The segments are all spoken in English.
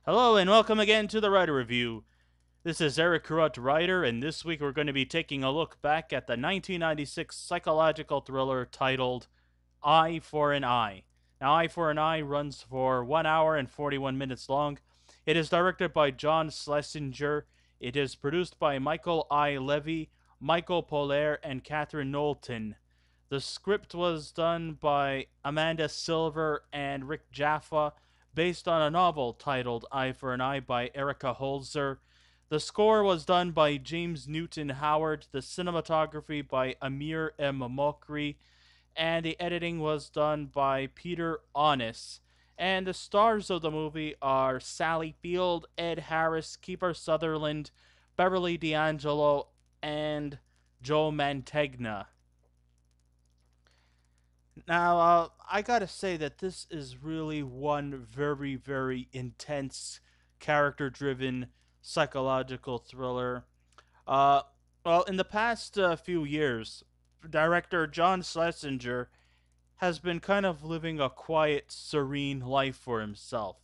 Hello and welcome again to the Writer Review. This is Eric Carruth Writer, and this week we're going to be taking a look back at the 1996 psychological thriller titled Eye for an Eye. Now, Eye for an Eye runs for 1 hour and 41 minutes long. It is directed by John Schlesinger. It is produced by Michael I. Levy, Michael Polaire, and Catherine Knowlton. The script was done by Amanda Silver and Rick Jaffa, based on a novel titled Eye for an Eye by Erica Holzer. The score was done by James Newton Howard, the cinematography by Amir M. Mokri, and the editing was done by Peter Onis. And the stars of the movie are Sally Field, Ed Harris, Kiefer Sutherland, Beverly D'Angelo, and Joe Mantegna. Now, I gotta say that this is really one very, very intense, character driven psychological thriller. Uh, well, in the past few years, director John Schlesinger has been kind of living a quiet, serene life for himself.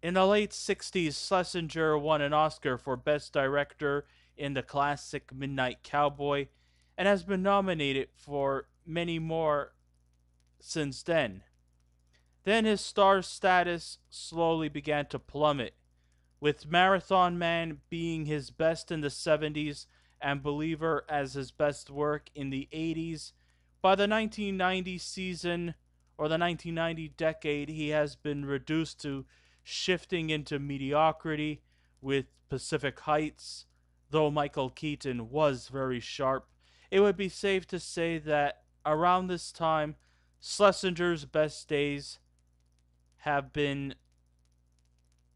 In the late 60s, Schlesinger won an Oscar for Best Director in the classic Midnight Cowboy and has been nominated for many more since then. Then his star status slowly began to plummet, with Marathon Man being his best in the 70s and Believer as his best work in the 80s. By the 1990 season, or the 1990 decade, he has been reduced to shifting into mediocrity with Pacific Heights. Though Michael Keaton was very sharp, it would be safe to say that around this time, Schlesinger's best days have been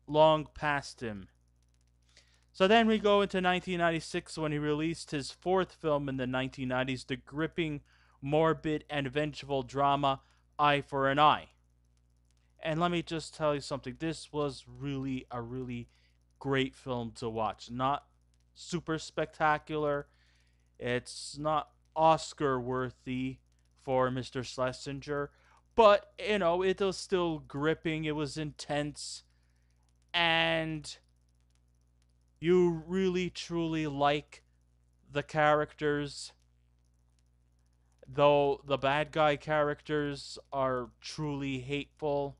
long past him. So then we go into 1996 when he released his fourth film in the 1990s, the gripping, morbid, and vengeful drama Eye for an Eye. And let me just tell you something. This was really a really great film to watch. Not super spectacular. It's not Oscar worthy for Mr. Schlesinger, but it was still gripping. It was intense, and you really truly like the characters, though the bad guy characters are truly hateful.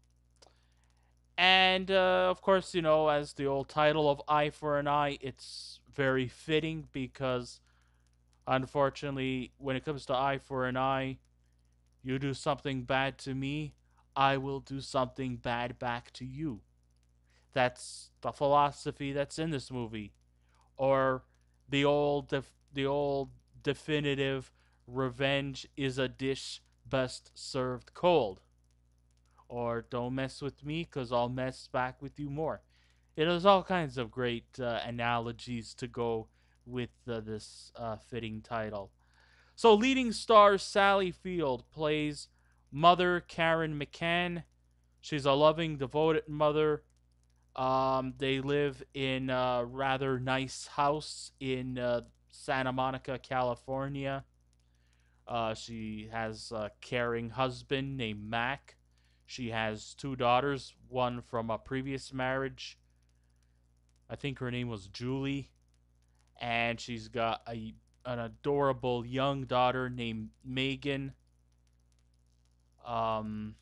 And of course, as the old title of Eye for an Eye, it's very fitting because unfortunately, when it comes to Eye for an Eye, you do something bad to me, I will do something bad back to you. That's the philosophy that's in this movie. Or the old definitive revenge is a dish best served cold. Or don't mess with me cuz I'll mess back with you more. There's all kinds of great analogies to go with this fitting title. So, leading star Sally Field plays Mother Karen McCann. She's a loving, devoted mother. They live in a rather nice house in Santa Monica, California. She has a caring husband named Mac. She has two daughters, one from a previous marriage. I think her name was Julie. And she's got an adorable young daughter named Megan. Um,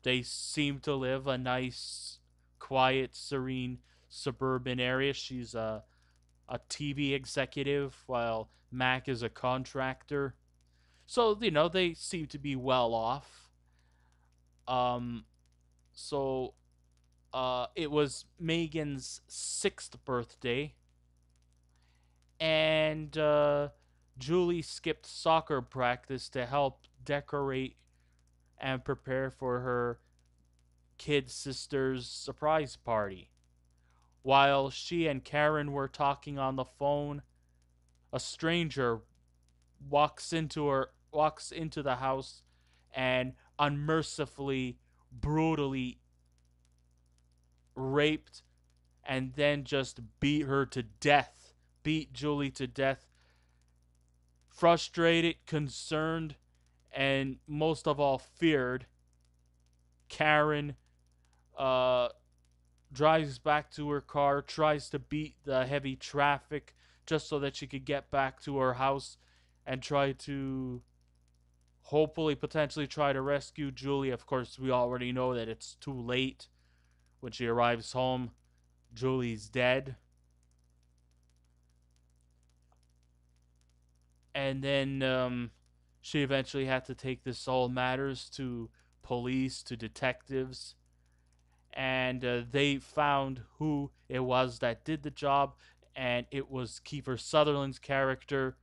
they seem to live a nice, quiet, serene suburban area. She's a TV executive, while Mac is a contractor. So, they seem to be well off. Um, so, it was Megan's sixth birthday, and Julie skipped soccer practice to help decorate and prepare for her kid sister's surprise party. While she and Karen were talking on the phone, a stranger walks into the house and unmercifully, brutally raped and then just beat her to death. Beat Julie to death. Frustrated, concerned, and most of all feared, Karen uh, drives back to her car, tries to beat the heavy traffic just so that she could get back to her house and try to hopefully potentially try to rescue Julie. Of course, we already know that it's too late. When she arrives home, Julie's dead. And then she eventually had to take this all matters to police, to detectives, and they found who it was that did the job, and it was Kiefer Sutherland's character.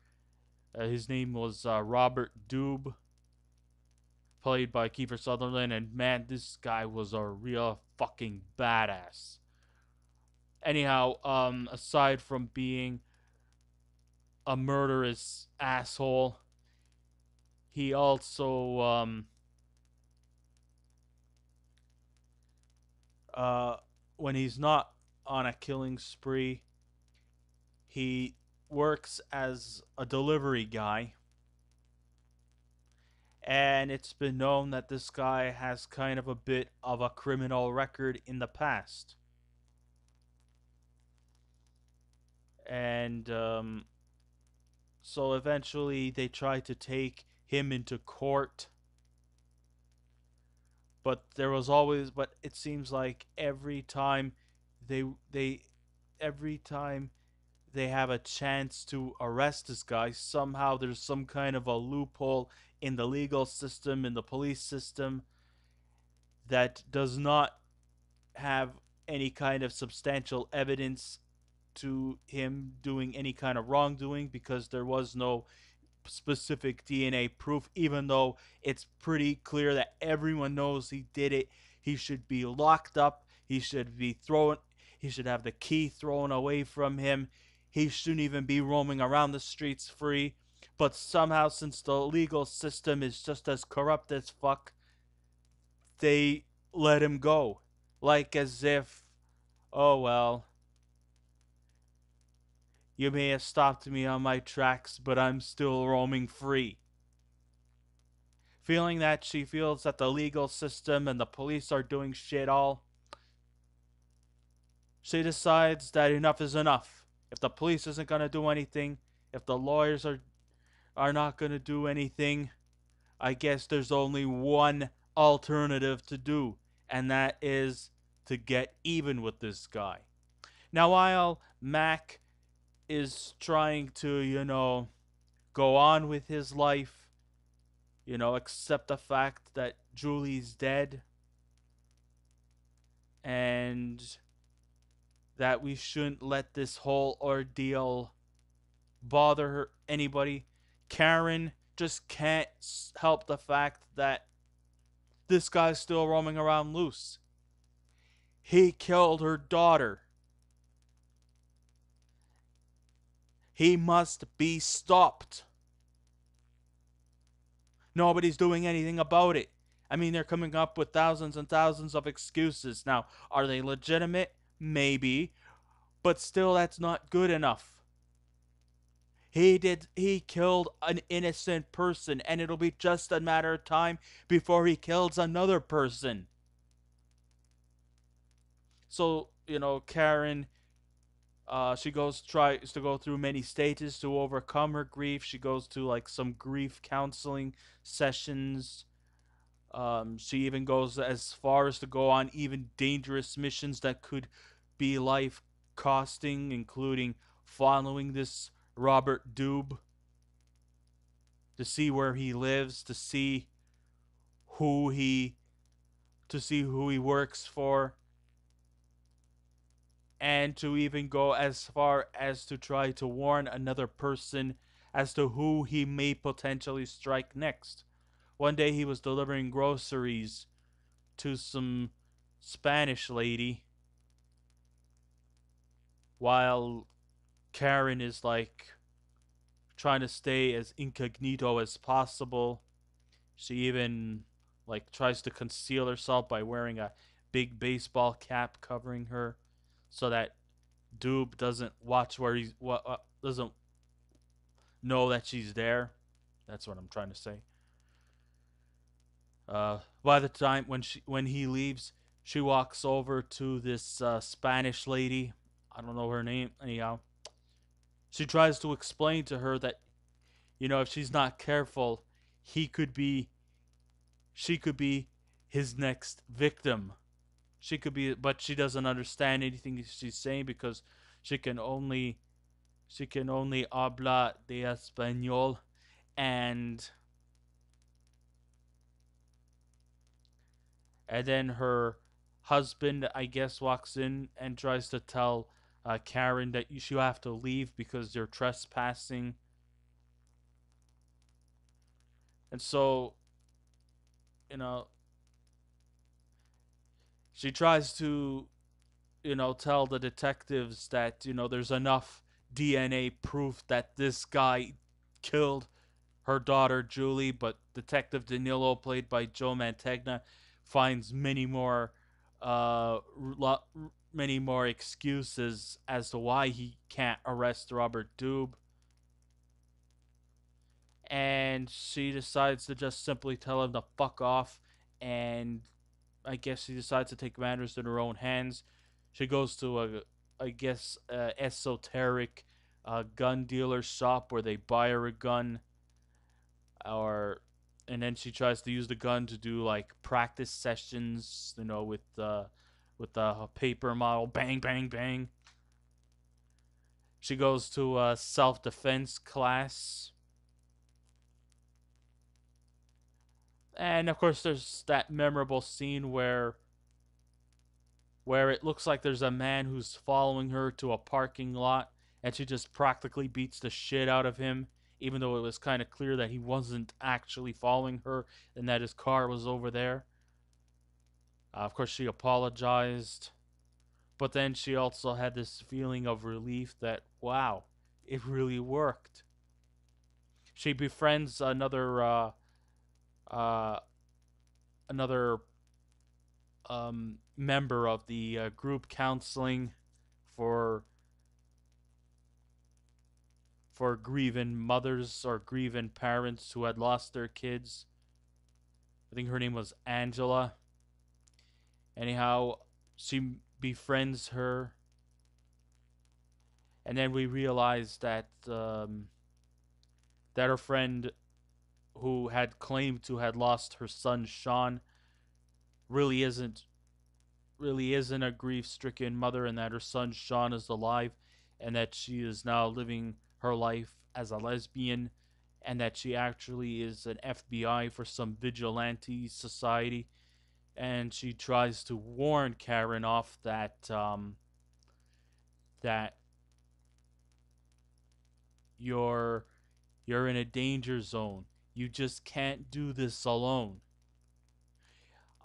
His name was Robert Doob, played by Kiefer Sutherland, and man, this guy was a real fucking badass. Anyhow, aside from being a murderous asshole, he also uh, when he's not on a killing spree, he works as a delivery guy. And it's been known that this guy has kind of a bit of a criminal record in the past. And so eventually they try to take him into court. But it seems like they they every time they have a chance to arrest this guy, somehow there's some kind of a loophole in the legal system, in the police system, that does not have any kind of substantial evidence to him doing any kind of wrongdoing because there was no specific DNA proof, even though it's pretty clear that everyone knows he did it. He should be locked up. He should have the key thrown away from him. He shouldn't even be roaming around the streets free. But somehow, since the legal system is just as corrupt as fuck, they let him go. Like as if, oh well, you may have stopped me on my tracks, but I'm still roaming free. Feeling that she feels that the legal system and the police are doing shit all, she decides that enough is enough. If the police isn't going to do anything, if the lawyers are not going to do anything, I guess there's only one alternative to do, and that is to get even with this guy. Now, while Mac is trying to, go on with his life, accept the fact that Julie's dead and that we shouldn't let this whole ordeal bother anybody. Karen just can't help the fact that this guy's still roaming around loose. He killed her daughter. He must be stopped. Nobody's doing anything about it. I mean, they're coming up with thousands and thousands of excuses. Now, are they legitimate? Maybe. But still, that's not good enough. He killed an innocent person, and it'll be just a matter of time before he kills another person. So, Karen, she tries to go through many stages to overcome her grief. She goes to like some grief counseling sessions. She even goes as far as to go on even dangerous missions that could be life costing, including following this Robert Doob to see where he lives, who he to see who he works for, and to even go as far as to try to warn another person as to who he may potentially strike next. One day he was delivering groceries to some Spanish lady while Karen is like trying to stay as incognito as possible. She even like tries to conceal herself by wearing a big baseball cap covering her so that Doob doesn't watch where he's doesn't know that she's there. That's what I'm trying to say. By the time when he leaves, she walks over to this Spanish lady. I don't know her name. Anyhow, she tries to explain to her that if she's not careful, he could be, she could be his next victim. She could be, but she doesn't understand anything she's saying because she can only she can only habla de español, and then her husband, I guess, walks in and tries to tell Karen that you have to leave because you're trespassing, and so you know she tries to tell the detectives that there's enough DNA proof that this guy killed her daughter Julie, but Detective Danilo, played by Joe Mantegna, finds uh, many more excuses as to why he can't arrest Robert Doob, and she decides to just simply tell him to fuck off, and I guess she decides to take matters in her own hands. She goes to I guess, esoteric gun dealer shop where they buy her a gun, or and then she tries to use the gun to do like practice sessions, with the paper model. Bang, bang, bang. She goes to a self defense class, and of course, there's that memorable scene where it looks like there's a man who's following her to a parking lot, and she just practically beats the shit out of him, even though it was kind of clear that he wasn't actually following her and that his car was over there. Of course, she apologized, but then she also had this feeling of relief that, wow, it really worked. She befriends uh, another member of the group counseling for grieving mothers or grieving parents who had lost their kids. I think her name was Angela. Anyhow, she befriends her, and then we realize that her friend, who had claimed to had lost her son Sean, really isn't a grief-stricken mother, and that her son Sean is alive, and that she is now living her life as a lesbian, and that she actually is an FBI for some vigilante society, and she tries to warn Karen off that you're in a danger zone. You just can't do this alone.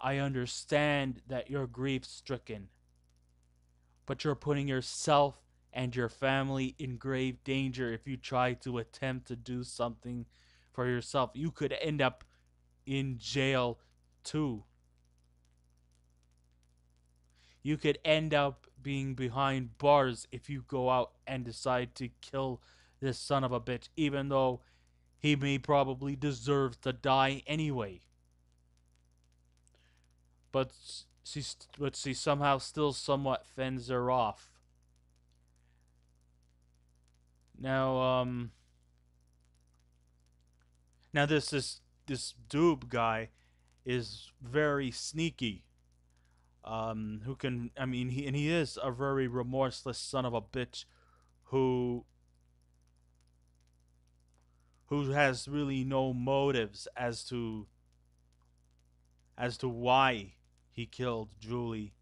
I understand that you're grief stricken, but you're putting yourself and your family in grave danger if you try to attempt to do something for yourself. You could end up in jail too. You could end up being behind bars if you go out and decide to kill this son of a bitch, even though he may probably deserve to die anyway. But she somehow still somewhat fends her off. Now, this Doob guy is very sneaky. Who can I mean he is a very remorseless son of a bitch who has really no motives as to why he killed Julie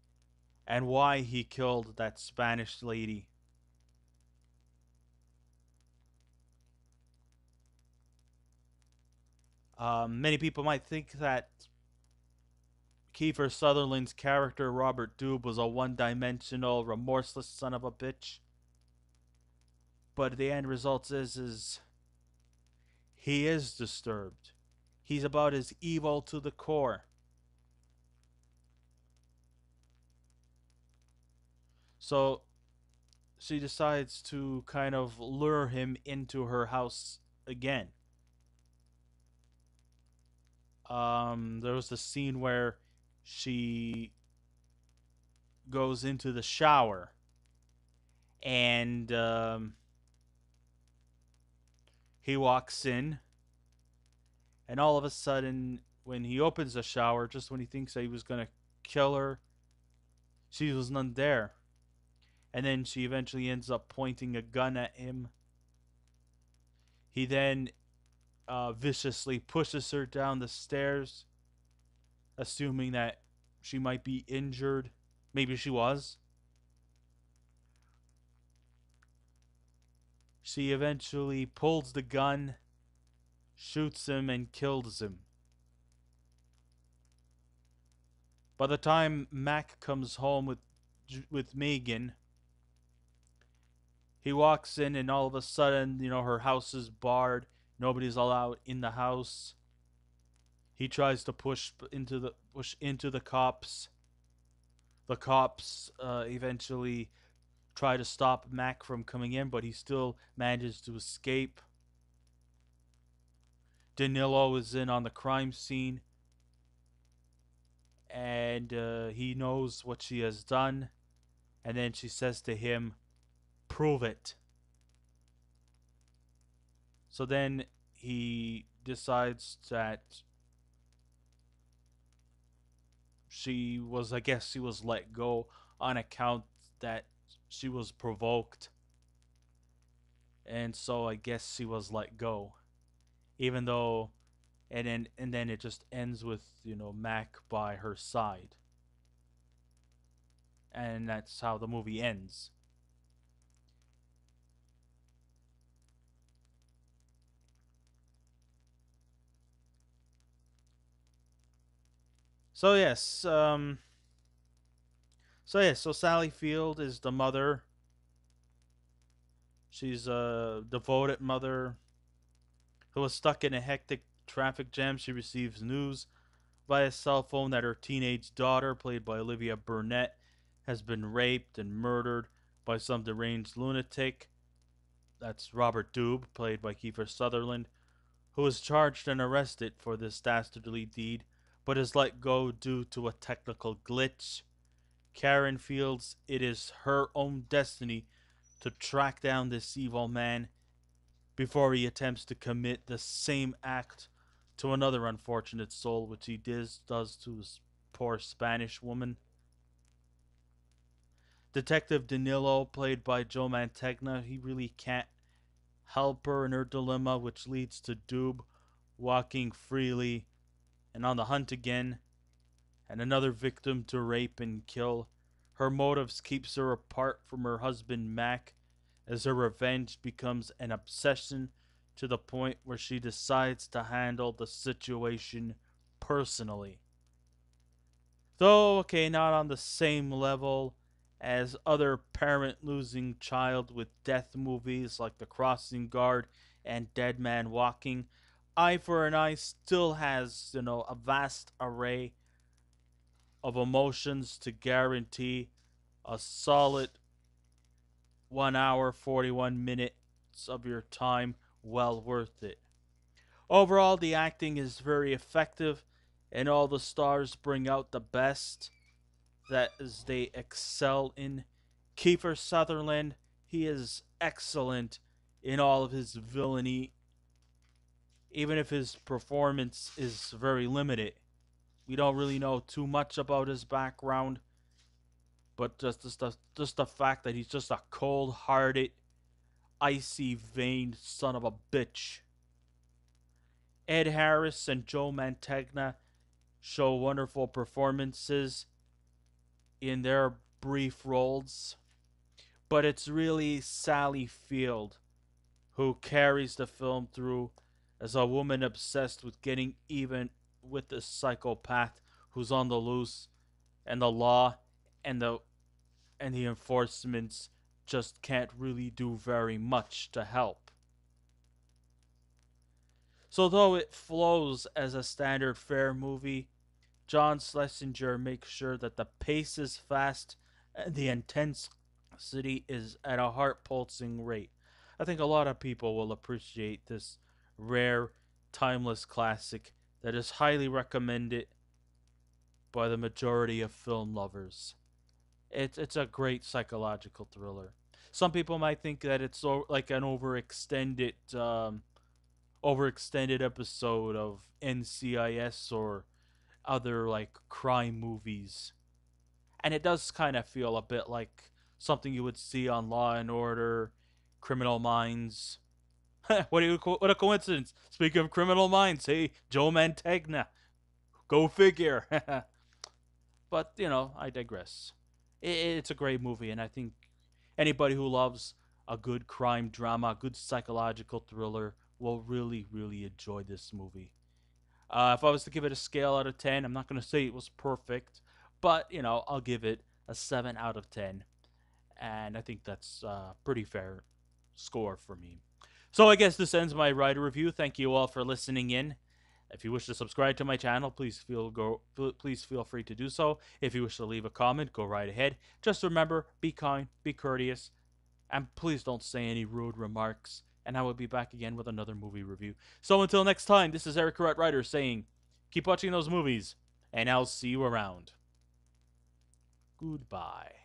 and why he killed that Spanish lady. Many people might think that Kiefer Sutherland's character Robert Doob was a one-dimensional, remorseless son of a bitch, but the end result is he is disturbed. He's about as evil to the core. So she decides to kind of lure him into her house again. There was the scene where she goes into the shower and he walks in, and all of a sudden, when he opens the shower, just when he thinks that he was gonna kill her, she was none there. And then she eventually ends up pointing a gun at him. He then viciously pushes her down the stairs, assuming that she might be injured. Maybe she was. She eventually pulls the gun, shoots him, and kills him. By the time Mac comes home with Megan, he walks in, and all of a sudden, her house is barred. Nobody's allowed in the house. He tries to push into the cops. The cops eventually try to stop Mac from coming in, but he still manages to escape. Danilo is in on the crime scene, and he knows what she has done. And then she says to him, "Prove it." So then he decides that I guess she was let go on account that she was provoked. And so I guess she was let go. Even though, and then it just ends with, Mac by her side. And that's how the movie ends. So yes, so Sally Field is the mother. She's a devoted mother who was stuck in a hectic traffic jam. She receives news via cell phone that her teenage daughter, played by Olivia Burnett, has been raped and murdered by some deranged lunatic. That's Robert Dube, played by Kiefer Sutherland, who was charged and arrested for this dastardly deed, but is let go due to a technical glitch. Karen feels it is her own destiny to track down this evil man before he attempts to commit the same act to another unfortunate soul, which he does to his poor Spanish woman. Detective Danilo, played by Joe Mantegna, he really can't help her in her dilemma, which leads to Dube walking freely and on the hunt again, and another victim to rape and kill. Her motives keeps her apart from her husband Mac, as her revenge becomes an obsession to the point where she decides to handle the situation personally. Though, okay, not on the same level as other parent losing child with death movies like The Crossing Guard and Dead Man Walking, Eye for an Eye still has, a vast array of emotions to guarantee a solid 1 hour, 41 minutes of your time well worth it. Overall, the acting is very effective, and all the stars bring out the best that is they excel in. Kiefer Sutherland, he is excellent in all of his villainy, even if his performance is very limited. We don't really know too much about his background, but just the fact that he's just a cold-hearted, icy-veined son of a bitch. Ed Harris and Joe Mantegna show wonderful performances in their brief roles, but it's really Sally Field who carries the film through as a woman obsessed with getting even with the psychopath who's on the loose, and the law and the enforcements just can't really do very much to help. So though it flows as a standard fare movie, John Schlesinger makes sure that the pace is fast and the intensity is at a heart pulsing rate. I think a lot of people will appreciate this rare, timeless classic that is highly recommended by the majority of film lovers. It's a great psychological thriller. Some people might think that it's like an overextended episode of NCIS or other like crime movies, and it does kind of feel a bit like something you would see on Law and Order, Criminal Minds. What a coincidence! Speaking of Criminal Minds, hey, Joe Mantegna, go figure. But I digress. It's a great movie, and I think anybody who loves a good crime drama, a good psychological thriller, will really, really enjoy this movie. If I was to give it a scale out of 10, I'm not going to say it was perfect, but I'll give it a 7 out of 10, and I think that's a pretty fair score for me. So I guess this ends my rider review. Thank you all for listening in. If you wish to subscribe to my channel, please feel free to do so. If you wish to leave a comment, go right ahead. Just remember, be kind, be courteous, and please don't say any rude remarks. And I will be back again with another movie review. So until next time, this is Eric Correct Writer saying, keep watching those movies, and I'll see you around. Goodbye.